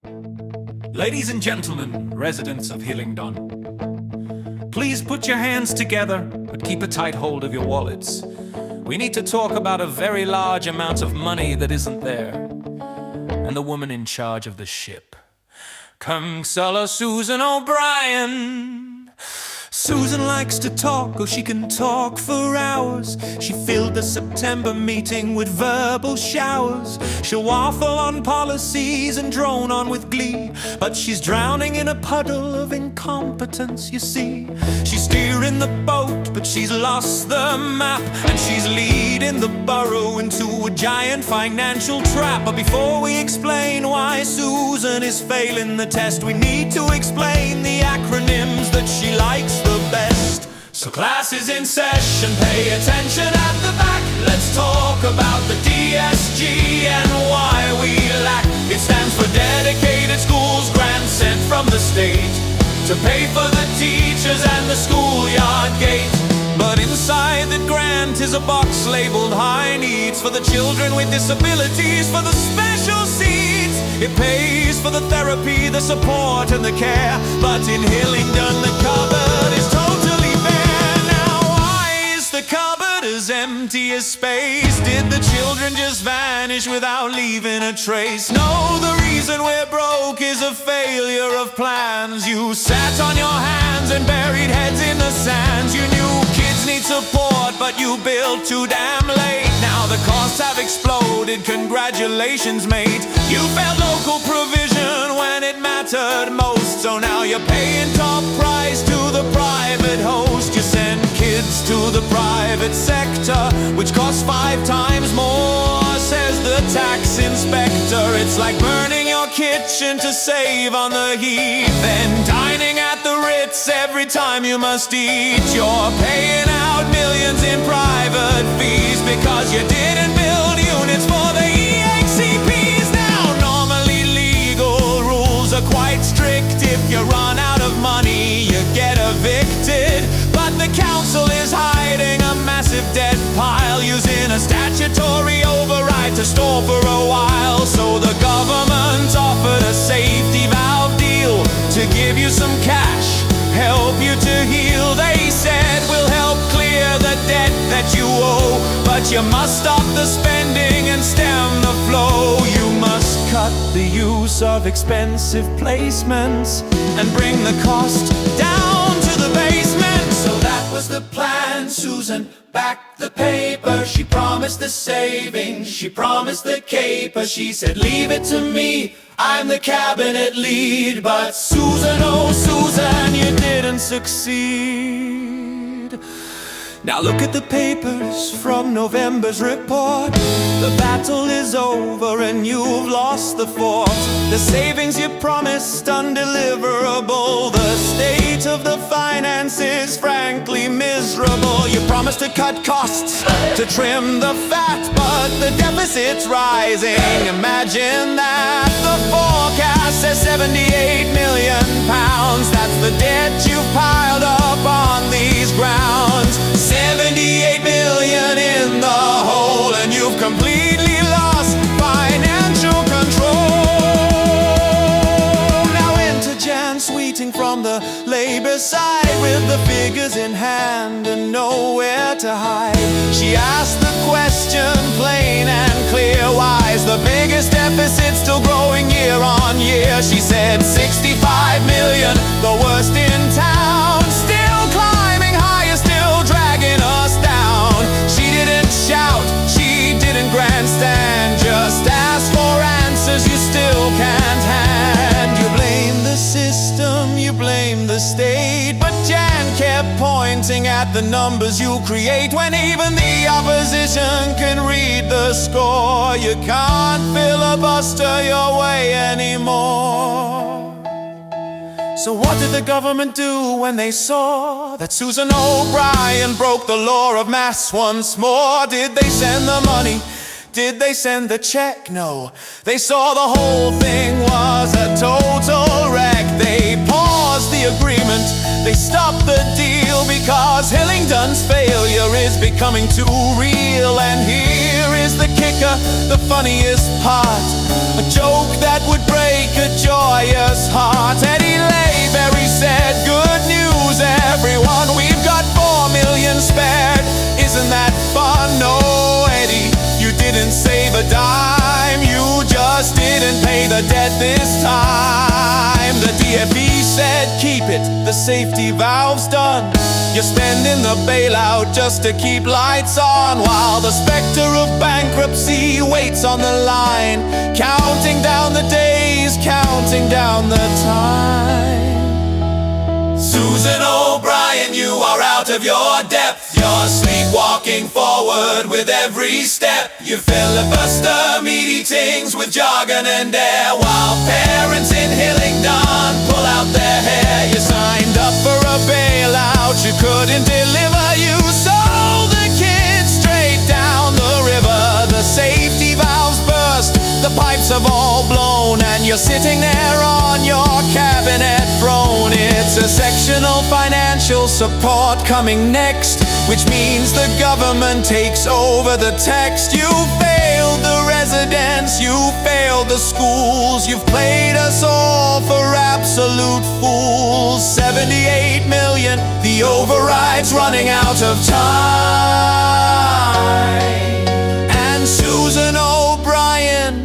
Ladies and gentlemen, residents of Hillingdon, please put your hands together, but keep a tight hold of your wallets. We need to talk about a very large amount of money that isn't there, and the woman in charge of the ship, Consular Susan O'Brien. Susan likes to talk, oh she can talk for hours. She filled the September meeting with verbal showers. She'll waffle on policies and drone on with glee, but she's drowning in a puddle of incompetence, you see. She's steering the boat, but she's lost the map, and she's leading the borough into a giant financial trap. But before we explain why Susan is failing the test, we need to explain the acronyms that she likes the best. So class is in session, pay attention at the back. Let's talk about the DSG and why we lack. It stands for Dedicated Schools Grant, sent from the state to pay for the teachers and the schoolyard gate. But inside the grant is a box labeled high needs for the children with disabilities, for the special seats. It pays for the therapy, the support and the care, but in Hillingdon the cupboard is totally bare. Now why is the cupboard as empty as space? Did the children just vanish without leaving a trace? No, the reason we're broke is a failure of plans. You sat on your hands and buried heads in the sands. You knew kids need support, but you built too damn late. Now the costs have exploded, congratulations mate. You felt local provision when it mattered most, so now you're paying top price to the private host. You send kids to the private sector, which costs 5 times more, says the tax inspector. It's like burning your kitchen to save on the heat, then dining at the Ritz every time you must eat. You're paying out millions in private fees because you didn't build units for the EHCPs. Now normally legal rules are quite strict. If you run out of money you get evicted, but the council is hiding a massive debt pile, using a statutory override to store for a while. So the government offered a safety valve deal to give you some cash, help you to heal. They said we'll help clear the debt that you owe, but you must stop the spending and stem the flow. You must cut the use of expensive placements and bring the cost down to the basement. So that was the plan. Susan backed the paper. She promised the savings, she promised the caper. She said leave it to me, I'm the cabinet lead. But Susan, oh Susan, you didn't succeed. Now look at the papers from November's report. The battle is over and you've lost the fort. The savings you promised undeliverable. The state of the finances frankly miserable. You promised to cut costs, to trim the fat, but the deficit's rising. Imagine that. The forecast says £78 million. That's the debt you've piled up on these grounds. 78 million in the hole, and you've completely lost financial control. Now enter Jan Sweeting from the Labour side, with the figures in hand and nowhere to hide. She asked the question plain and clear, why is the biggest deficit still growing year on year? She said 65 million, the worst in town. Still climbing higher, still dragging us down. She didn't shout, she didn't grandstand, just ask for answers you still can't hand. You blame the system, you blame the state, but Jan kept pointing at the numbers you create. When even the opposition can read the score, you can't filibuster your way anymore. So what did the government do when they saw that Susan O'Brien broke the law of mass once more? Did they send the money? Did they send the check? No. They saw the whole thing was a total wreck. They paused the agreement, they stopped the deal, because Hillingdon's failure is becoming too real. And here is the kicker, the funniest part, a joke that would break a jaw. it, the safety valve's done. You're spending the bailout just to keep lights on, while the specter of bankruptcy waits on the line, counting down the days, counting down the time. Susan O'Brien, you are out of your depth. You're sleepwalking forward with every step. You filibuster meetings with jargon and air, while parents in Hillingdon pull out their hair. You signed up for a bailout you couldn't deliver. You sold the kids straight down the river. The safety valves burst, the pipes have all blown, and you're sitting there on your cabinet throne. It's a sectional financial support coming next, which means the government takes over the text. You failed the residents, you failed the schools. You've played us all for absolute fools. 78 million, the override's running out of time. And Susan O'Brien,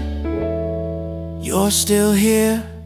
you're still here.